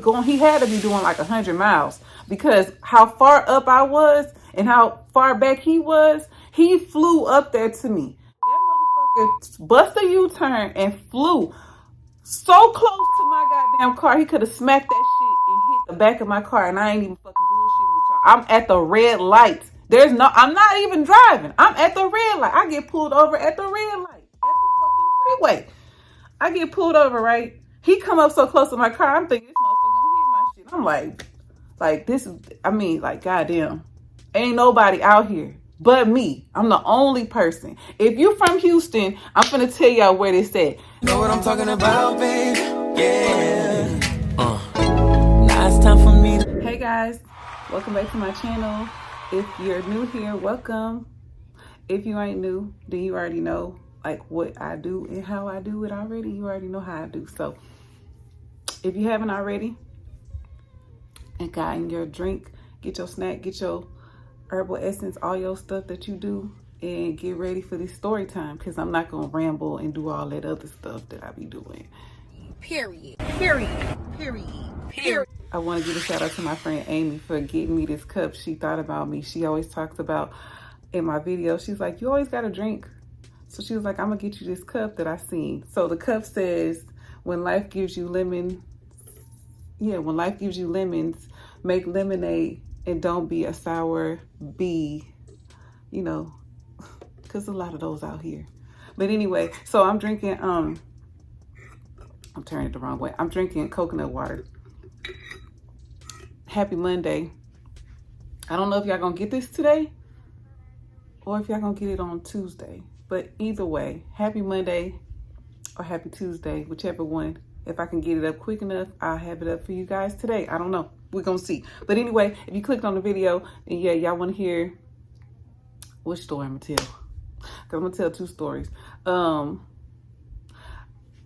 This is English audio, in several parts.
going, he had to be doing like 100 miles because how far up I was and how far back he was, he flew up there to me. That motherfucker busted a U-turn and flew so close to my goddamn car. He could have smacked that shit and hit the back of my car, and I ain't even fucking bullshitting with y'all. I'm at the red light. I'm not even driving. I'm at the red light. I get pulled over at the red light at the fucking freeway. I get pulled over, right? He come up so close to my car, I'm thinking this motherfucker gonna hit my shit. I'm like this is, I mean, like, goddamn, ain't nobody out here but me. I'm the only person. If you from Houston, I'm finna tell y'all where this at. Know what I'm talking about, babe? Yeah. Now it's time for me to... Hey guys, welcome back to my channel. If you're new here, welcome. If you ain't new, then you already know like what I do and how I do it already. You already know how I do. So if you haven't already and gotten your drink, get your snack, get your herbal essence, all your stuff that you do, and get ready for this story time, because I'm not gonna ramble and do all that other stuff that I be doing. Period. I want to give a shout out to my friend Amy for getting me this cup. She thought about me. She always talks about in my video, she's like, you always got to drink. So she was like, I'm gonna get you this cup that I seen. So the cup says, when life gives you lemons, make lemonade and don't be a sour bee, you know, because a lot of those out here. But anyway, so I'm drinking, I'm turning it the wrong way. I'm drinking coconut water. Happy Monday. I don't know if y'all gonna get this today or if y'all gonna get it on Tuesday. But either way, happy Monday or happy Tuesday, whichever one. If I can get it up quick enough, I'll have it up for you guys today. I don't know. We're gonna see. But anyway, if you clicked on the video, then yeah, y'all wanna hear which story I'm gonna tell. Because I'm gonna tell two stories.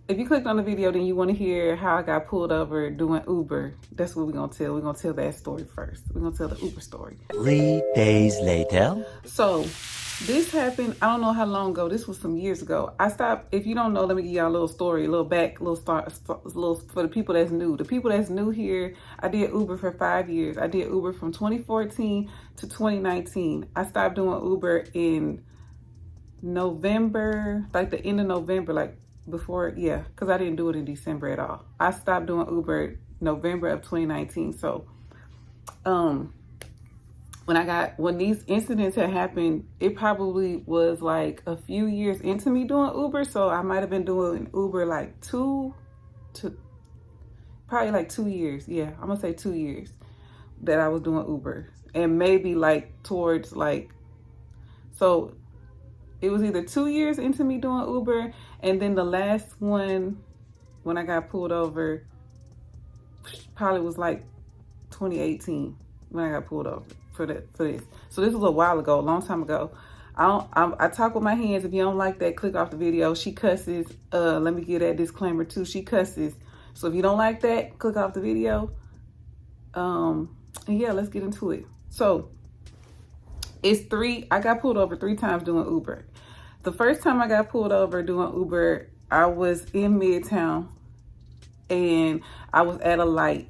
If you clicked on the video, then you want to hear how I got pulled over doing Uber. That's what we're going to tell. We're going to tell that story first. We're going to tell the Uber story. 3 days later. So this happened, I don't know how long ago. This was some years ago. I stopped. If you don't know, let me give y'all a little story, a little back, little for the people that's new. The people that's new here, I did Uber for 5 years. I did Uber from 2014 to 2019. I stopped doing Uber in November, like the end of November, like before, yeah, because I didn't do it in December at all. I stopped doing Uber November of 2019. So when these incidents had happened, it probably was like a few years into me doing Uber. So I might have been doing Uber like 2 years. Yeah, I'm gonna say 2 years that I was doing Uber, and maybe like towards like, so it was either 2 years into me doing Uber, and then the last one when I got pulled over probably was like 2018 when I got pulled over for this. So this was a while ago, a long time ago. I talk with my hands. If you don't like that, click off the video. She cusses. Let me give that disclaimer too. She cusses. So if you don't like that, click off the video. And yeah, let's get into it. So I got pulled over 3 times doing Uber. The first time I got pulled over doing Uber, I was in Midtown and I was at a light.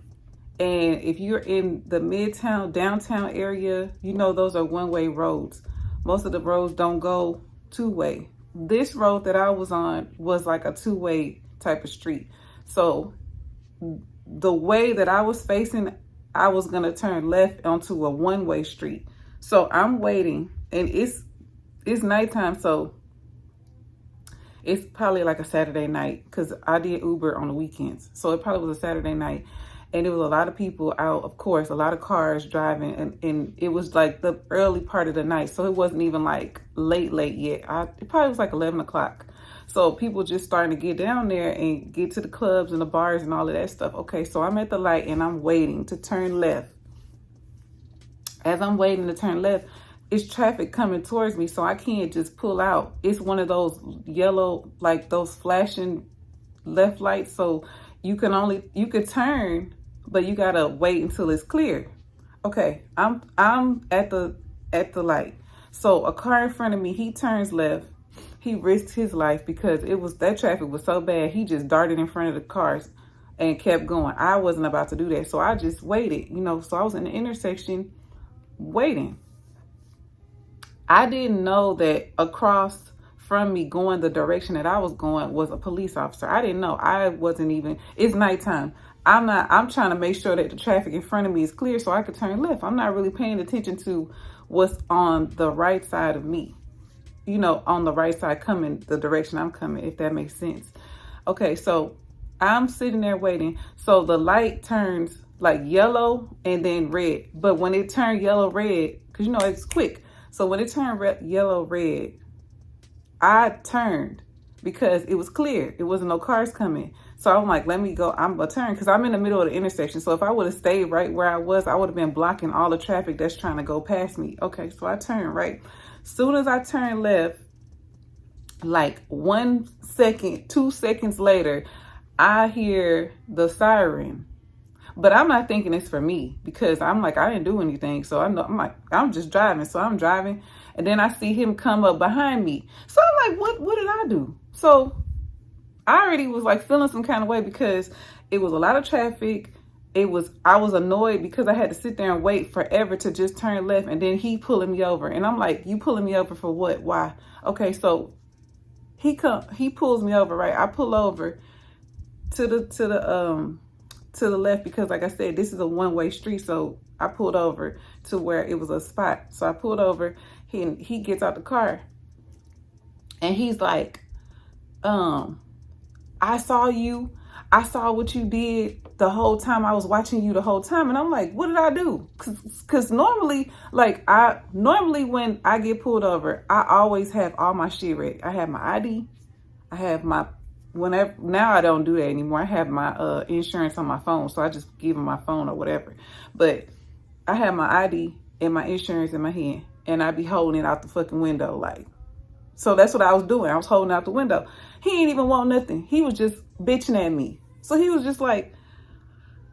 And if you're in the Midtown, downtown area, you know those are one-way roads. Most of the roads don't go two-way. This road that I was on was like a two-way type of street. So the way that I was facing, I was gonna turn left onto a one-way street. So I'm waiting, and it's nighttime, so it's probably like a Saturday night, because I did Uber on the weekends. So it probably was a Saturday night, and there was a lot of people out, of course, a lot of cars driving, and it was like the early part of the night. So it wasn't even like late yet. It probably was like 11 o'clock. So people just starting to get down there and get to the clubs and the bars and all of that stuff. Okay, so I'm at the light and I'm waiting to turn left. As I'm waiting to turn left, it's traffic coming towards me, so I can't just pull out. It's one of those yellow, like those flashing left lights. So you could turn, but you gotta wait until it's clear. Okay, I'm at the light. So a car in front of me, he turns left. He risked his life because that traffic was so bad. He just darted in front of the cars. and kept going. I wasn't about to do that. So I just waited, so I was in the intersection waiting. I didn't know that across from me going the direction that I was going was a police officer. I didn't know. I wasn't even, it's nighttime. I'm trying to make sure that the traffic in front of me is clear so I could turn left. I'm not really paying attention to what's on the right side of me, on the right side coming the direction I'm coming, if that makes sense. Okay, so I'm sitting there waiting. So the light turns like yellow and then red. But when it turned yellow, red, because it's quick. So when it turned yellow, red, I turned because it was clear. It wasn't no cars coming. So I'm like, let me go. I'm going to turn because I'm in the middle of the intersection. So if I would have stayed right where I was, I would have been blocking all the traffic that's trying to go past me. Okay, so I turned right. Soon as I turned left, like 1 second, 2 seconds later, I hear the siren. But I'm not thinking it's for me because I'm like, I didn't do anything. So I'm just driving. So I'm driving. And then I see him come up behind me. So I'm like, what did I do? So I already was like feeling some kind of way because it was a lot of traffic. I was annoyed because I had to sit there and wait forever to just turn left. And then he pulling me over. And I'm like, you pulling me over for what? Why? Okay, so he pulls me over, right? I pull over to the left because, like I said, this is a one-way street. So I pulled over to where it was a spot. So I pulled over. He gets out the car and he's like, I saw you. I saw what you did the whole time. I was watching you the whole time. And I'm like, what did I do? Cause normally when I get pulled over, I always have all my shit ready. I have my ID. I have now I don't do that anymore. I have my insurance on my phone. So I just give him my phone or whatever. But I have my ID and my insurance in my hand. And I be holding it out the fucking window. So that's what I was doing. I was holding out the window. He ain't even want nothing. He was just bitching at me. So he was just like,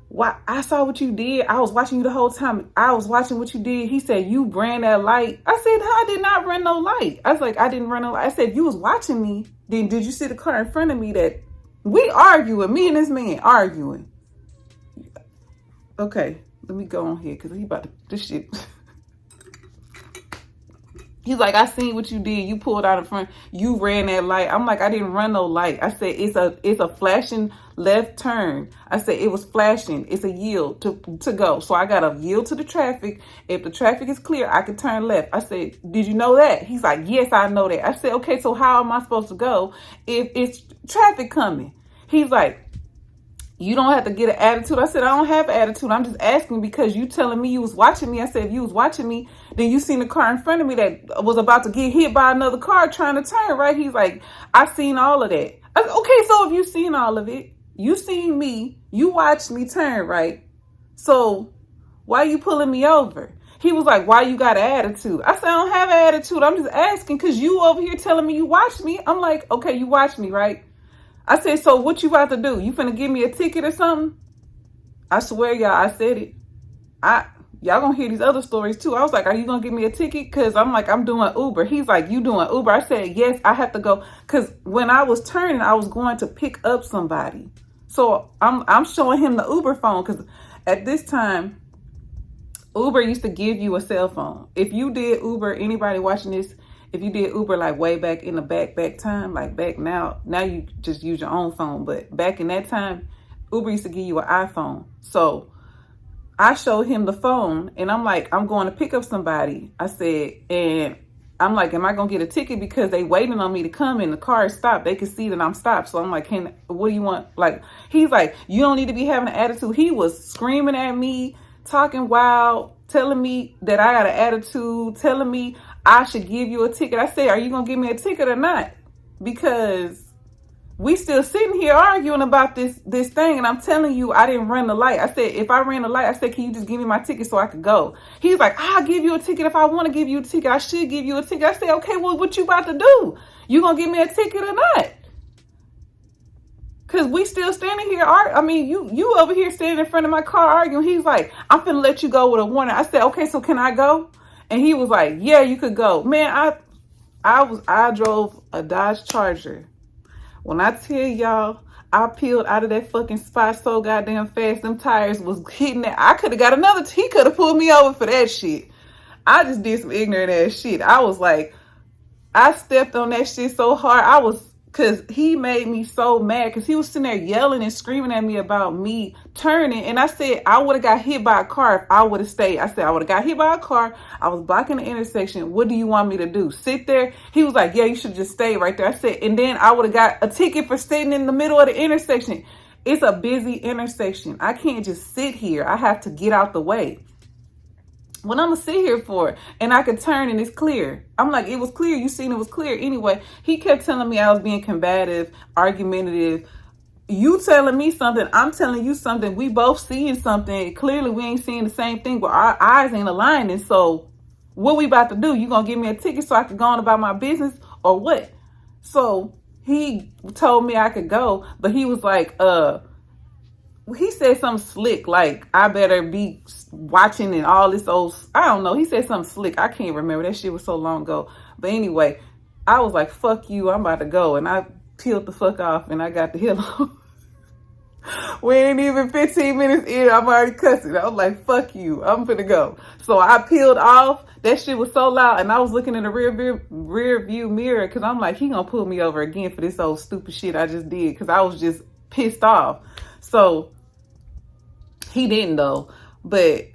"Why? I saw what you did. I was watching you the whole time. I was watching what you did." He said, "You ran that light." I said, "I did not run no light." I was like, "I didn't run no light." I said, "You was watching me. Then did you see the car in front of me that we arguing? Me and this man arguing." Okay, let me go on here because he about to this shit. He's like, "I seen what you did. You pulled out in front. You ran that light." I'm like, "I didn't run no light." I said, it's a flashing left turn. I said, it was flashing. It's a yield to go. So I got to yield to the traffic. If the traffic is clear, I can turn left. I said, "Did you know that?" He's like, "Yes, I know that." I said, "Okay, so how am I supposed to go if it's traffic coming?" He's like, "You don't have to get an attitude." I said, "I don't have an attitude. I'm just asking because you telling me you was watching me." I said, "If you was watching me, then you seen the car in front of me that was about to get hit by another car trying to turn, right?" He's like, "I seen all of that." I said, "Okay, so if you seen all of it, you seen me, you watched me turn, right? So why you pulling me over?" He was like, "Why you got an attitude?" I said, "I don't have an attitude. I'm just asking because you over here telling me you watched me." I'm like, "Okay, you watched me, right?" I said, "So what you about to do? You finna give me a ticket or something?" I swear, y'all, I said it. Y'all gonna hear these other stories too. I was like, "Are you gonna give me a ticket?" Cause I'm like, I'm doing Uber. He's like, "You doing Uber?" I said, "Yes, I have to go." Cause when I was turning, I was going to pick up somebody. So I'm showing him the Uber phone. Cause at this time, Uber used to give you a cell phone. If you did Uber, anybody watching this, if you did Uber like way back in the back time, like back now you just use your own phone. But back in that time, Uber used to give you an iPhone. So I showed him the phone and I'm like, I'm going to pick up somebody. I said, and I'm like, am I going to get a ticket? Because they waiting on me to come and the car is stopped. They can see that I'm stopped. So I'm like, what do you want? Like, he's like, "You don't need to be having an attitude." He was screaming at me, talking wild, telling me that I got an attitude, telling me I should give you a ticket. I said, "Are you going to give me a ticket or not?" Because we still sitting here arguing about this thing. And I'm telling you, I didn't run the light. I said, if I ran the light, I said, "Can you just give me my ticket so I could go?" He's like, "I'll give you a ticket. If I want to give you a ticket, I should give you a ticket." I said, "Okay, well, what you about to do? You going to give me a ticket or not?" Because we still standing here. You over here standing in front of my car arguing. He's like, "I'm finna let you go with a warning." I said, "Okay, so can I go?" And he was like, "Yeah, you could go." Man, I drove a Dodge Charger. When I tell y'all, I peeled out of that fucking spot so goddamn fast. Them tires was hitting that. I could have got another. He could have pulled me over for that shit. I just did some ignorant ass shit. I was like, I stepped on that shit so hard. Cause he made me so mad, cause he was sitting there yelling and screaming at me about me turning. And I said, I would have got hit by a car if I would have stayed. I said, I would have got hit by a car. I was blocking the intersection. What do you want me to do? Sit there? He was like, yeah, you should just stay right there. I said, and then I would have got a ticket for sitting in the middle of the intersection. It's a busy intersection. I can't just sit here. I have to get out the way. What I'm gonna sit here for? And I could turn and it's clear. I'm like, it was clear. You seen it was clear. Anyway, he kept telling me I was being combative, argumentative. You telling me something, I'm telling you something. We both seeing something. Clearly, we ain't seeing the same thing, but our eyes ain't aligning. So what we about to do? You gonna give me a ticket so I can go on about my business or what? So he told me I could go, but he was like, he said something slick, like, I better be watching and all this old, I don't know. He said something slick. I can't remember. That shit was so long ago. But anyway, I was like, fuck you. I'm about to go. And I peeled the fuck off and I got the hell on. We ain't even 15 minutes in. I'm already cussing. I was like, fuck you. I'm finna go. So I peeled off. That shit was so loud. And I was looking in the rear view mirror because I'm like, he gonna pull me over again for this old stupid shit I just did, because I was just pissed off. So he didn't though, but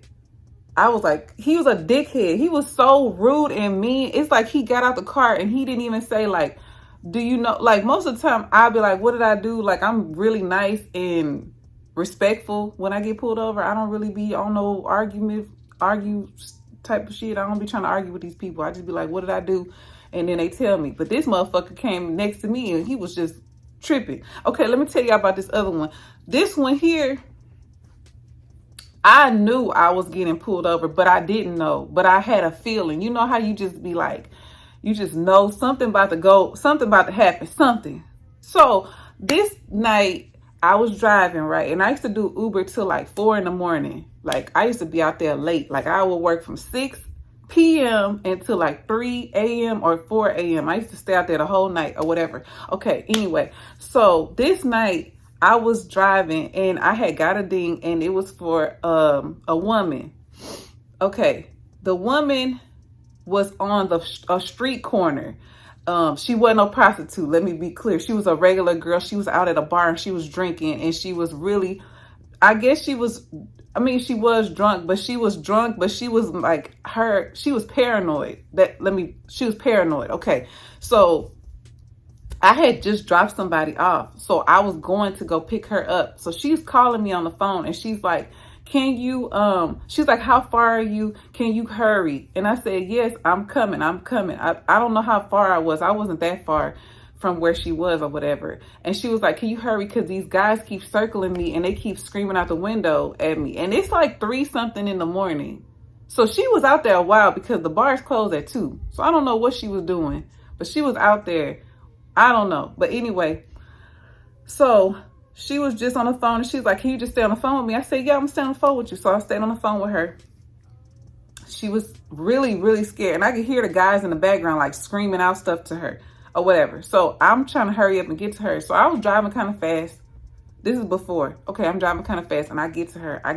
I was like, he was a dickhead. He was so rude and mean. It's like he got out the car and he didn't even say like, do you know, like most of the time I'll be like, what did I do? Like, I'm really nice and respectful when I get pulled over. I don't really be on no argue type of shit. I don't be trying to argue with these people. I just be like, what did I do? And then they tell me. But this motherfucker came next to me and he was just tripping. Okay, let me tell you about this other one. This one here, I knew I was getting pulled over, but I didn't know. But I had a feeling. You know how you just be like, you just know something about to go, something about to happen, something. So this night I was driving, right? And I used to do Uber till like 4 a.m. Like I used to be out there late. Like I would work from 6 p.m. until like 3 a.m. or 4 a.m. I used to stay out there the whole night or whatever. Okay, anyway. So this night I was driving and I had got a ding and it was for a woman. Okay, the woman was on a street corner. She wasn't no prostitute. Let me be clear. She was a regular girl. She was out at a bar and she was drinking and she was really, I guess she was, I mean, she was drunk, but she was like she was paranoid. She was paranoid. Okay. So I had just dropped somebody off. So I was going to go pick her up. So she's calling me on the phone and she's like, can you, she's like, how far are you? Can you hurry? And I said, yes, I'm coming. I don't know how far I was. I wasn't that far from where she was or whatever. And she was like, can you hurry? Because these guys keep circling me and they keep screaming out the window at me. And it's like 3-something in the morning. So she was out there a while because the bars closed at 2. So I don't know what she was doing, but she was out there. I don't know. But anyway, so she was just on the phone and she's like, can you just stay on the phone with me? I said, yeah, I'm staying on the phone with you. So I stayed on the phone with her. She was really, really scared. And I could hear the guys in the background like screaming out stuff to her or whatever. So I'm trying to hurry up and get to her. So I was driving kind of fast. This is before. Okay, I'm driving kind of fast and I get to her. I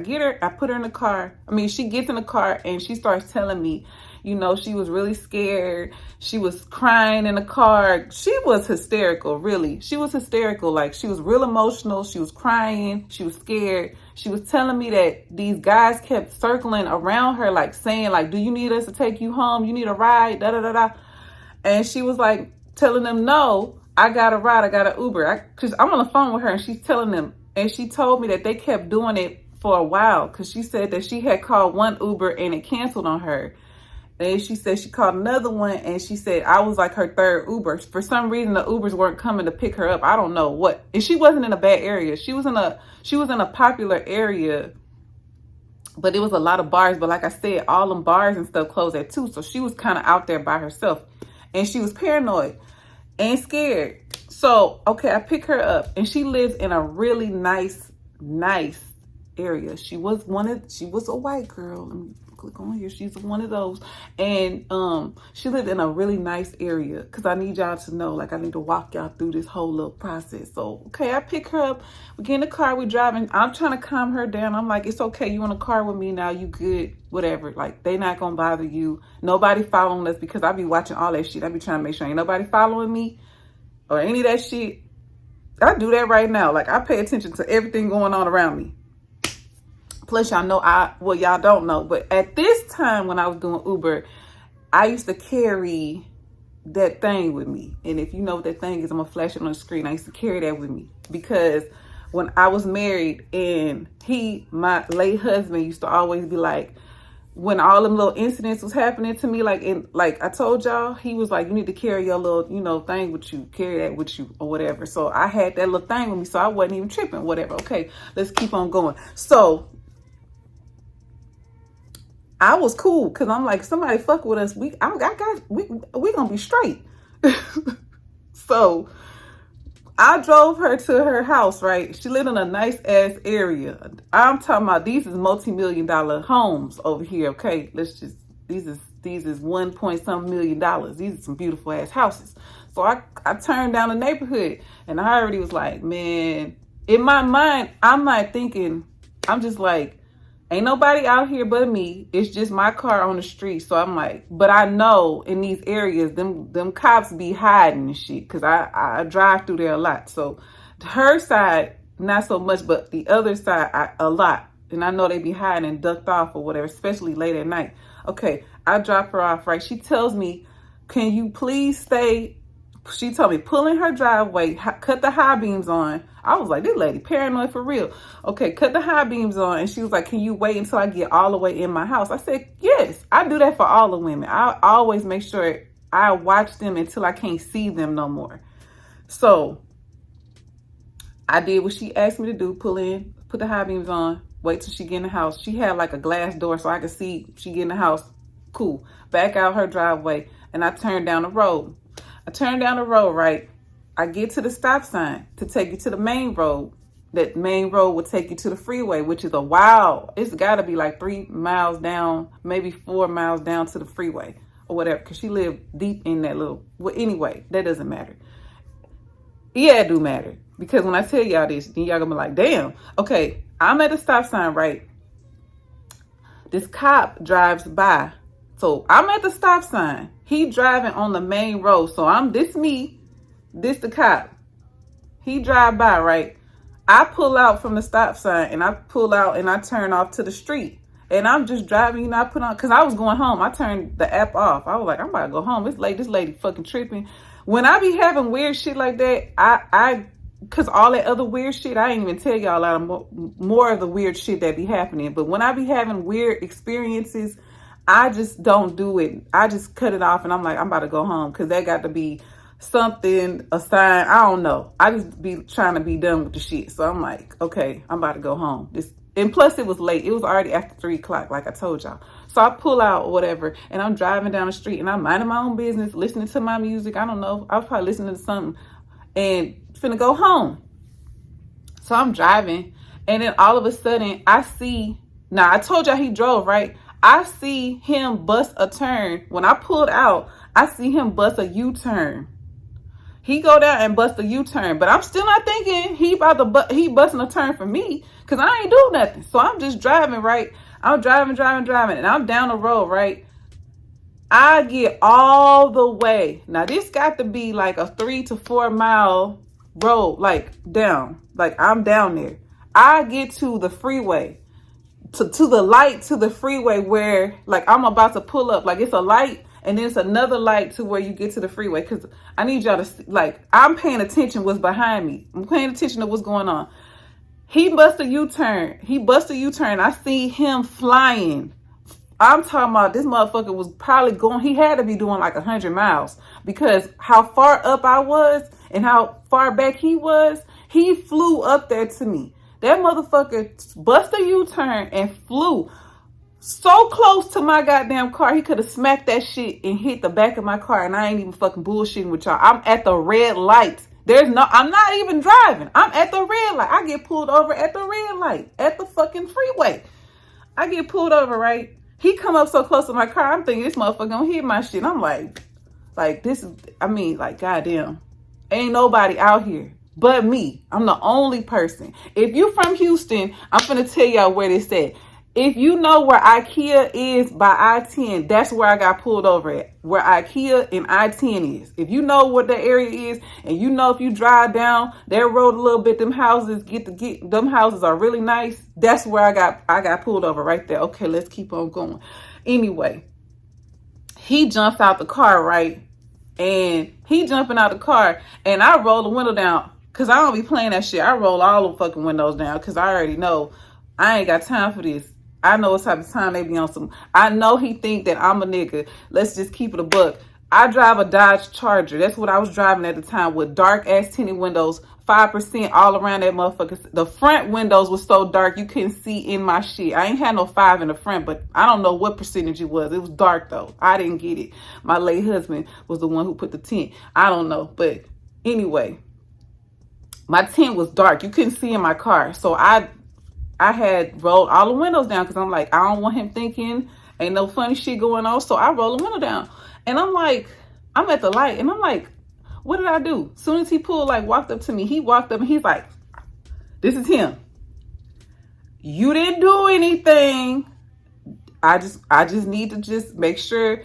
put her in the car. I mean, she gets in the car and she starts telling me, you know, she was really scared. She was crying in the car. She was hysterical, really. She was hysterical. Like, she was real emotional. She was crying. She was scared. She was telling me that these guys kept circling around her, like saying, like, do you need us to take you home? You need a ride? Da, da, da, da. And she was like telling them, no, I got a ride. I got an Uber. Because I'm on the phone with her and she's telling them. And she told me that they kept doing it for a while because she said that she had called one Uber and it canceled on her. And she said she called another one and she said I was like her third Uber. For some reason, the Ubers weren't coming to pick her up. I don't know what. And she wasn't in a bad area. She was in a popular area, but it was a lot of bars. But like I said, all them bars and stuff closed at 2. So she was kind of out there by herself and she was paranoid and scared. So, okay, I pick her up and she lives in a really nice area. She was a white girl. Let me click on here. She's one of those. And she lived in a really nice area, because I need y'all to know, like, I need to walk y'all through this whole little process. So, okay, I pick her up. We get in the car. We driving. I'm trying to calm her down. I'm like, it's okay. You in the car with me now. You good. Whatever. Like, they not going to bother you. Nobody following us, because I be watching all that shit. I be trying to make sure ain't nobody following me or any of that shit. I do that right now. Like, I pay attention to everything going on around me. Plus, y'all know y'all don't know, but at this time when I was doing Uber, I used to carry that thing with me. And if you know what that thing is, I'm gonna flash it on the screen. I used to carry that with me, because when I was married, and my late husband used to always be like, when all them little incidents was happening to me, like I told y'all, he was like, you need to carry your little, thing with you, carry that with you or whatever. So I had that little thing with me, so I wasn't even tripping, whatever. Okay, let's keep on going. So I was cool, because I'm like, somebody fuck with us, we gonna be straight. So I drove her to her house, right? She lived in a nice ass area. I'm talking about, these is multi-million-dollar homes over here, okay? These is 1 point something million dollars. These are some beautiful ass houses. So I turned down the neighborhood, and I already was like, man, in my mind, I'm not thinking, I'm just like, ain't nobody out here but me. It's just my car on the street. So I'm like, but I know in these areas, them cops be hiding and shit, because I drive through there a lot. So her side, not so much, but the other side, a lot. And I know they be hiding and ducked off or whatever, especially late at night. Okay, I drop her off, right? She tells me, can you please stay? She told me, pull in her driveway, cut the high beams on. I was like, this lady paranoid for real. Okay, cut the high beams on. And she was like, can you wait until I get all the way in my house? I said, yes, I do that for all the women. I always make sure I watch them until I can't see them no more. So I did what she asked me to do, pull in, put the high beams on, wait till she get in the house. She had like a glass door so I could see she get in the house. Cool. Back out her driveway, and I turned down the road. Right? I get to the stop sign to take you to the main road. That main road would take you to the freeway, which is it's got to be like 3 miles down, maybe 4 miles down to the freeway or whatever, because she lived deep in that well, anyway, that doesn't matter. Yeah, it do matter, because when I tell y'all this, then y'all gonna be like, damn. Okay, I'm at the stop sign, right? This cop drives by. So I'm at the stop sign. He driving on the main road. So this the cop. He drive by, right? I pull out from the stop sign, and I pull out and I turn off to the street. And I'm just driving, I put on, because I was going home. I turned the app off. I was like, I'm about to go home. This lady fucking tripping. When I be having weird shit like that, because all that other weird shit, I ain't even tell y'all a lot of more of the weird shit that be happening. But when I be having weird experiences, I just don't do it. I just cut it off, and I'm like, I'm about to go home, because that got to be something, a sign. I don't know. I just be trying to be done with the shit. So I'm like, okay, I'm about to go home. And plus it was late. It was already after 3 o'clock, like I told y'all. So I pull out or whatever, and I'm driving down the street, and I'm minding my own business, listening to my music. I don't know. I was probably listening to something and finna go home. So I'm driving, and then all of a sudden I told y'all he drove, right? I see him bust a turn. When I pulled out, I see him bust a U-turn. He go down and bust a U-turn, but I'm still not thinking he busting a turn for me, because I ain't do nothing. So I'm just driving, right? I'm driving, and I'm down the road, right? I get all the way. Now this got to be like a 3 to 4 mile road, like down, like I'm down there. I get to the freeway, to the light, to the freeway, where like I'm about to pull up. Like it's a light, and then it's another light to where you get to the freeway. Because I need y'all to see, like, I'm paying attention what's behind me. I'm paying attention to what's going on. He bust a U-turn. I see him flying. I'm talking about, this motherfucker was probably he had to be doing like 100 miles, because how far up I was and how far back he was, he flew up there to me. That motherfucker bust a U-turn and flew so close to my goddamn car. He could have smacked that shit and hit the back of my car, and I ain't even fucking bullshitting with y'all. I'm at the red light. I'm not even driving. I'm at the red light. I get pulled over at the red light, at the fucking freeway. I get pulled over, right? He come up so close to my car, I'm thinking this motherfucker gonna hit my shit. I'm like this is, I mean, like, goddamn, ain't nobody out here but me. I'm the only person. If you from Houston, I'm finna tell y'all where this at. If you know where IKEA is by I-10, that's where I got pulled over at. Where IKEA and I-10 is. If you know what the area is, and you know if you drive down that road a little bit, them houses them houses are really nice. That's where I got pulled over right there. Okay, let's keep on going. Anyway, he jumps out the car, right? And he jumping out the car, and I roll the window down because I don't be playing that shit. I roll all the fucking windows down because I already know I ain't got time for this. I know what type of time they be on some. I know he think that I'm a nigga. Let's just keep it a buck. I drive a Dodge Charger. That's what I was driving at the time, with dark ass tinted windows, 5% all around that motherfucker. The front windows was so dark you couldn't see in my shit. I ain't had no 5 in the front, but I don't know what percentage it was. It was dark though. I didn't get it. My late husband was the one who put the tint. I don't know, but anyway, my tint was dark. You couldn't see in my car, so I had rolled all the windows down because I'm like, I don't want him thinking ain't no funny shit going on. So I roll the window down, and I'm like, I'm at the light, and I'm like, what did I do? As soon as he pulled, like, walked up to me, he walked up and he's like, this is him. You didn't do anything. I just need to just make sure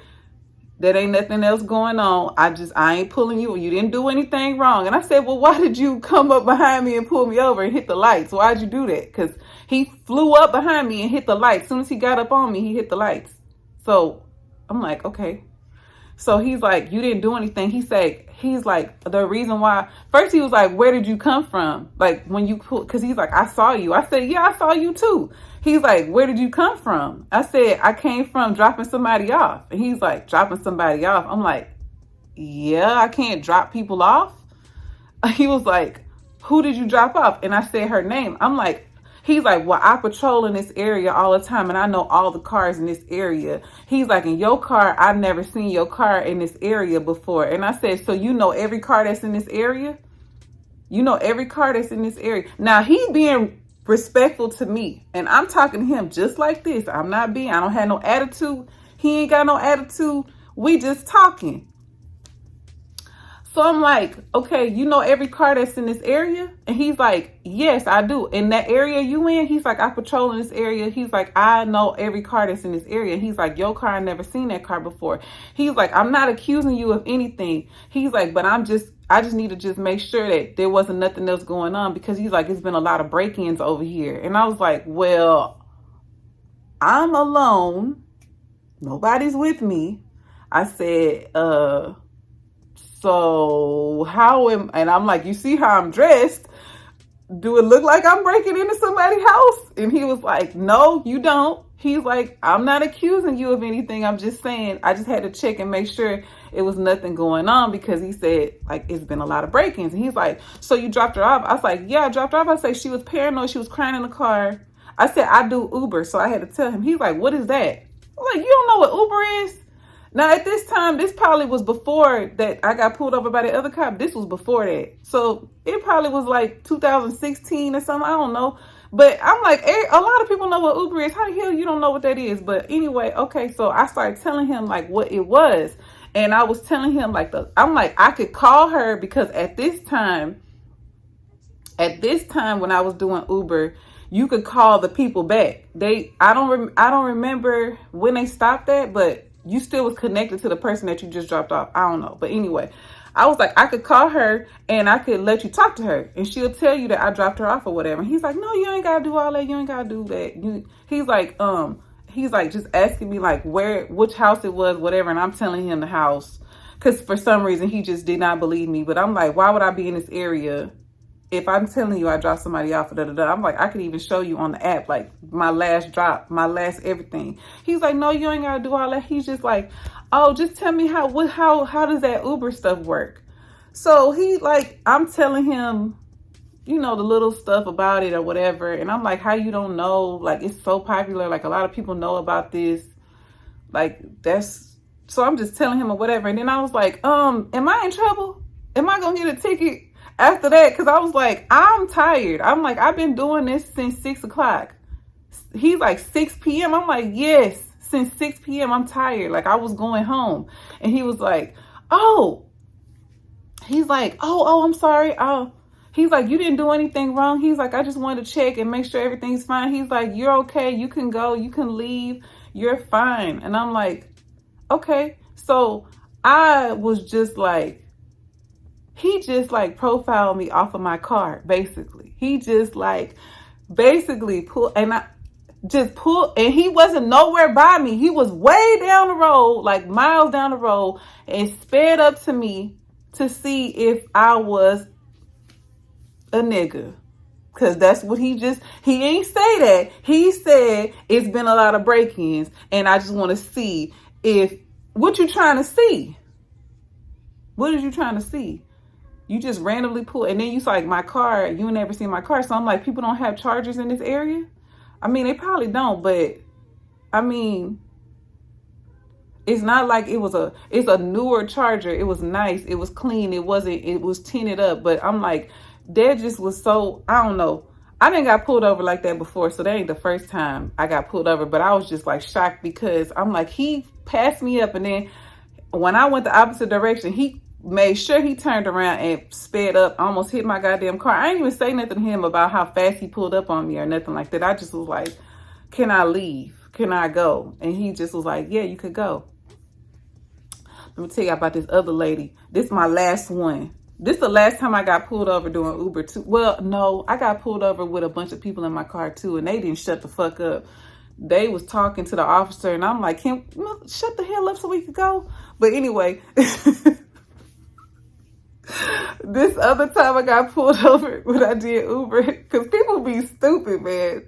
that ain't nothing else going on. I ain't pulling you. You didn't do anything wrong. And I said, well, why did you come up behind me and pull me over and hit the lights? Why'd you do that? Because he flew up behind me and hit the lights. As soon as he got up on me, he hit the lights. So I'm like, okay. So he's like, you didn't do anything. He's like, the reason why. First he was like, where did you come from? Like, when you pull, because he's like, I saw you. I said, yeah, I saw you too. He's like, where did you come from? I said, I came from dropping somebody off. And he's like, dropping somebody off. I'm like, yeah, I can't drop people off. He was like, who did you drop off? And I said her name. I'm like, he's like, well, I patrol in this area all the time, and I know all the cars in this area. He's like, in your car, I've never seen your car in this area before. And I said, so you know every car that's in this area? You know every car that's in this area. Now, he's being respectful to me, and I'm talking to him just like this. I don't have no attitude. He ain't got no attitude. We just talking. So I'm like, okay, you know every car that's in this area? And he's like, yes, I do. In that area you in? He's like, I patrol in this area. He's like, I know every car that's in this area. He's like, your car, I never seen that car before. He's like, I'm not accusing you of anything. He's like, but I just need to just make sure that there wasn't nothing else going on, because he's like, it's been a lot of break-ins over here. And I was like, well, I'm alone. Nobody's with me. I said, so and I'm like, you see how I'm dressed? Do it look like I'm breaking into somebody's house? And he was like, no, you don't. He's like, I'm not accusing you of anything. I'm just saying, I just had to check and make sure it was nothing going on, because he said, like, it's been a lot of break-ins. And he's like, so you dropped her off? I was like, yeah, I dropped her off. I said, she was paranoid. She was crying in the car. I said, I do Uber. So I had to tell him. He's like, what is that? I'm like, you don't know what Uber is? Now, at this time, this probably was before that I got pulled over by the other cop. This was before that. So it probably was like 2016 or something. I don't know. But I'm like, a lot of people know what Uber is. How the hell you don't know what that is? But anyway, okay. So I started telling him like what it was. And I was telling him like, I'm like, I could call her, because at this time when I was doing Uber, you could call the people back. I don't remember when they stopped that, but you still was connected to the person that you just dropped off. I don't know. But anyway, I was like, I could call her and I could let you talk to her, and she'll tell you that I dropped her off or whatever. And he's like, no, you ain't got to do all that. You ain't got to do that. He's like just asking me like which house it was, whatever. And I'm telling him the house, because for some reason he just did not believe me. But I'm like, why would I be in this area if I'm telling you I dropped somebody off? I'm like, I could even show you on the app, like my last drop, my last everything. He's like, no, you ain't got to do all that. He's just like, oh, just tell me how does that Uber stuff work? So I'm telling him, the little stuff about it or whatever. And I'm like, how you don't know? Like, it's so popular. Like, a lot of people know about this. Like, so I'm just telling him or whatever. And then I was like, am I in trouble? Am I going to get a ticket after that? Because I was like, I'm tired. I'm like, I've been doing this since 6 o'clock. He's like, 6 p.m. I'm like, yes, since 6 p.m. I'm tired. Like, I was going home. And he was like, oh, I'm sorry. Oh, he's like, you didn't do anything wrong. He's like, I just wanted to check and make sure everything's fine. He's like, you're okay. You can go. You can leave. You're fine. And I'm like, okay. So I was just like, he just like profiled me off of my car, basically. He just like basically pulled, and I just pulled, and he wasn't nowhere by me. He was way down the road, like miles down the road, and sped up to me to see if I was a nigga. Cause that's what he ain't say that. He said it's been a lot of break-ins and I just want to see what you trying to see. What are you trying to see? You just randomly pull, and then you saw like my car, you never seen my car. So I'm like, people don't have chargers in this area? I mean, they probably don't, but I mean, it's not like it's a newer charger. It was nice. It was clean. It was tinted up, but I'm like, that just was so, I don't know. I didn't got pulled over like that before, so that ain't the first time I got pulled over, but I was just like shocked because I'm like, he passed me up, and then when I went the opposite direction, he made sure he turned around and sped up, almost hit my goddamn car. I didn't even say nothing to him about how fast he pulled up on me or nothing like that. I just was like, can I leave? Can I go? And he just was like, yeah, you could go. Let me tell you about this other lady. This is my last one. This is the last time I got pulled over doing Uber too. Well, no, I got pulled over with a bunch of people in my car too, and they didn't shut the fuck up. They was talking to the officer, and I'm like, shut the hell up so we could go. But anyway, this other time I got pulled over when I did Uber, because people be stupid, man.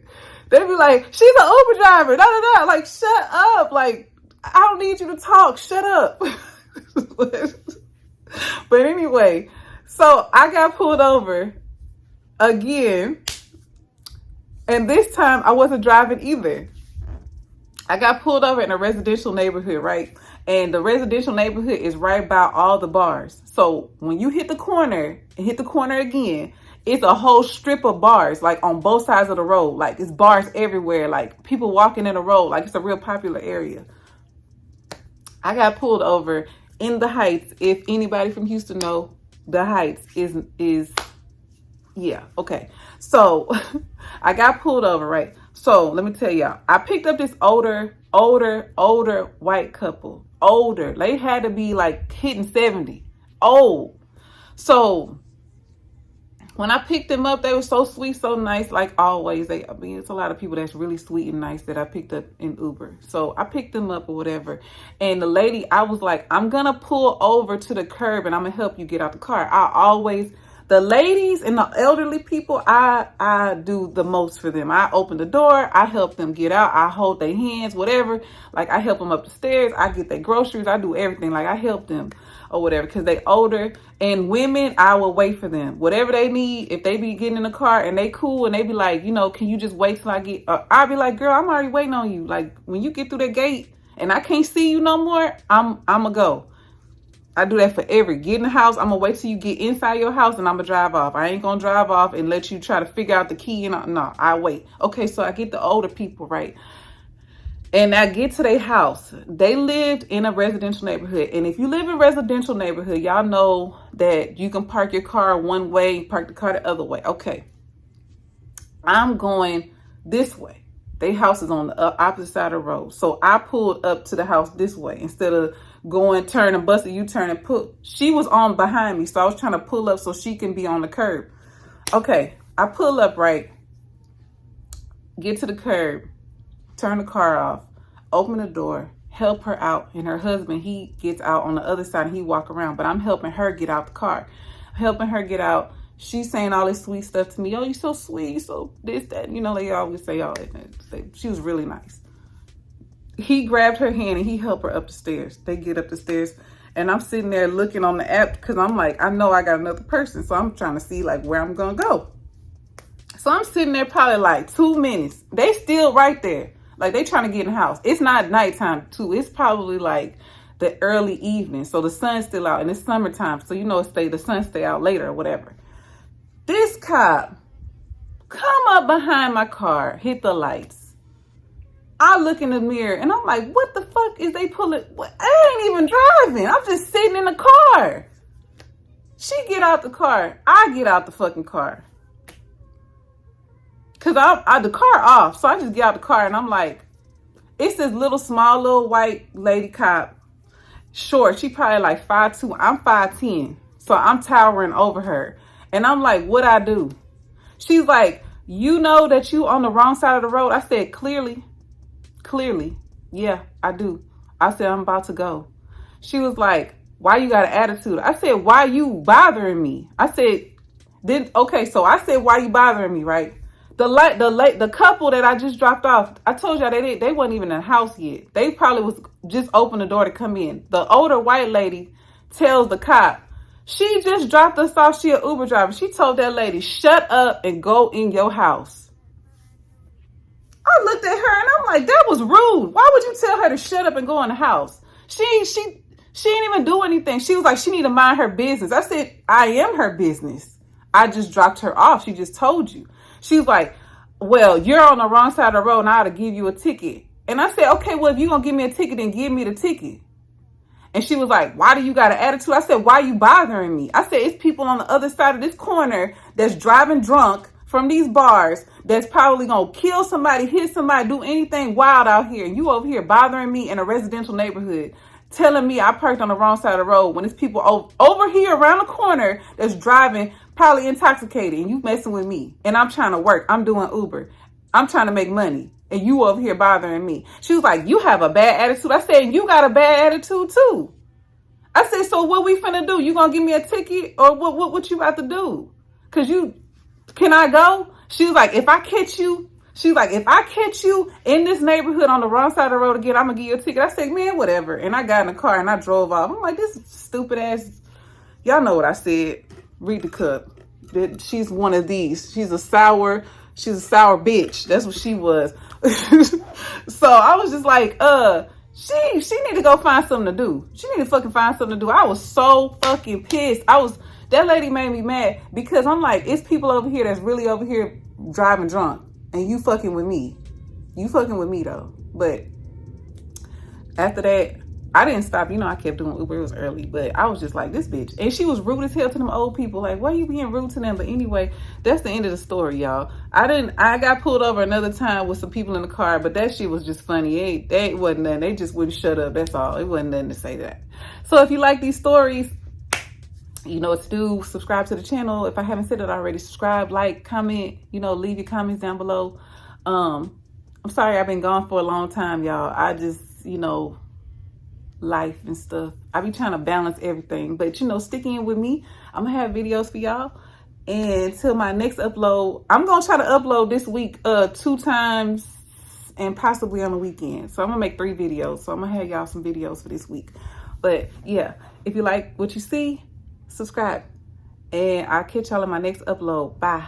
They be like, she's an Uber driver, da da da. Like, shut up. Like, I don't need you to talk. Shut up. But anyway, so I got pulled over again, and this time I wasn't driving either. I got pulled over in a residential neighborhood, right? And the residential neighborhood is right by all the bars. So when you hit the corner and hit the corner again, it's a whole strip of bars, like on both sides of the road. Like, it's bars everywhere, like people walking in the road. Like, it's a real popular area. I got pulled over in the Heights. If anybody from Houston know, the Heights is yeah, okay. So I got pulled over, right? So let me tell y'all, I picked up this older white couple. Older. They had to be like hitting 70. Old. So when I picked them up, they were so sweet, so nice, like always. It's a lot of people that's really sweet and nice that I picked up in Uber. So I picked them up or whatever. And the lady, I was like, I'm going to pull over to the curb and I'm going to help you get out the car. The ladies and the elderly people, I do the most for them. I open the door. I help them get out. I hold their hands, whatever. Like, I help them up the stairs. I get their groceries. I do everything. Like, I help them or whatever because they older. And women, I will wait for them. Whatever they need, if they be getting in the car and they cool and they be like, can you just wait till I get... I'll be like, girl, I'm already waiting on you. Like, when you get through that gate and I can't see you no more, I'm going to go. I do that for get in the house. I'm going to wait till you get inside your house and I'm going to drive off. I ain't going to drive off and let you try to figure out the key. No, I wait. Okay, so I get the older people, right? And I get to their house. They lived in a residential neighborhood. And if you live in a residential neighborhood, y'all know that you can park your car one way, park the car the other way. Okay. I'm going this way. Their house is on the opposite side of the road. So I pulled up to the house this way instead of going, turn and bust a U-turn and pull. She was on behind me. So I was trying to pull up so she can be on the curb. Okay. I pull up, right? Get to the curb. Turn the car off, open the door, help her out. And her husband, he gets out on the other side and he walk around. But I'm helping her get out the car. Helping her get out. She's saying all this sweet stuff to me. Oh, you're so sweet. You so this, that. They always say all that. She was really nice. He grabbed her hand and he helped her up the stairs. They get up the stairs. And I'm sitting there looking on the app because I'm like, I know I got another person. So I'm trying to see like where I'm going to go. So I'm sitting there probably like 2 minutes. They still right there. Like, they trying to get in the house. It's not nighttime, too. It's probably, like, the early evening. So the sun's still out. And it's summertime. So, the sun stay out later or whatever. This cop come up behind my car, hit the lights. I look in the mirror and I'm like, what the fuck is they pulling? I ain't even driving. I'm just sitting in the car. She get out the car. I get out the fucking car. Cause I the car off. So I just get out the car and I'm like, it's this small little white lady cop. Short. She probably like 5'2". I'm 5'10". So I'm towering over her. And I'm like, what I do? She's like, you know that you on the wrong side of the road? I said, clearly. Yeah, I do. I said, I'm about to go. She was like, why you got an attitude? I said, why you bothering me? I said, okay, so I said, why you bothering me, right? The couple that I just dropped off, I told y'all they wasn't even in the house yet. They probably was just open the door to come in. The older white lady tells the cop, she just dropped us off. She an Uber driver. She told that lady, shut up and go in your house. I looked at her and I'm like, that was rude. Why would you tell her to shut up and go in the house? She didn't even do anything. She was like, she need to mind her business. I said, I am her business. I just dropped her off. She just told you. She was like, well, you're on the wrong side of the road and I ought to give you a ticket. And I said, okay, well, if you're going to give me a ticket, then give me the ticket. And she was like, why do you got an attitude? I said, why are you bothering me? I said, it's people on the other side of this corner that's driving drunk from these bars that's probably going to kill somebody, hit somebody, do anything wild out here. And you over here bothering me in a residential neighborhood, telling me I parked on the wrong side of the road when it's people over here around the corner that's driving probably intoxicated and you messing with me. And I'm trying to work. I'm doing Uber. I'm trying to make money. And you over here bothering me. She was like, you have a bad attitude. I said, you got a bad attitude too. I said, so what we finna do? You gonna give me a ticket or what you about to do? Cause can I go? She was like, if I catch you in this neighborhood on the wrong side of the road again, I'm gonna give you a ticket. I said, man, whatever. And I got in the car and I drove off. I'm like, this stupid ass. Y'all know what I said. Read the cup. She's one of these. She's a sour bitch. That's what she was. So I was just like, she need to go find something to do. She need to fucking find something to do. I was so fucking pissed. That lady made me mad because I'm like, it's people over here that's really over here driving drunk and you fucking with me. You fucking with me though. But after that, I didn't stop. You know, I kept doing Uber. It was early, but I was just like, this bitch. And she was rude as hell to them old people. Like, why are you being rude to them? But anyway, that's the end of the story, y'all. I got pulled over another time with some people in the car, but that shit was just funny. It wasn't nothing. They just wouldn't shut up. That's all. It wasn't nothing to say that. So if you like these stories, you know what to do. Subscribe to the channel. If I haven't said it already, subscribe, like, comment, leave your comments down below. I'm sorry I've been gone for a long time, y'all. I just, life and stuff. I be trying to balance everything, but stick in with me. I'm gonna have videos for y'all. And till my next upload, I'm gonna try to upload this week 2 times and possibly on the weekend. So I'm gonna make 3 videos. So I'm gonna have y'all some videos for this week. But yeah, if you like what you see, subscribe. And I'll catch y'all in my next upload. Bye.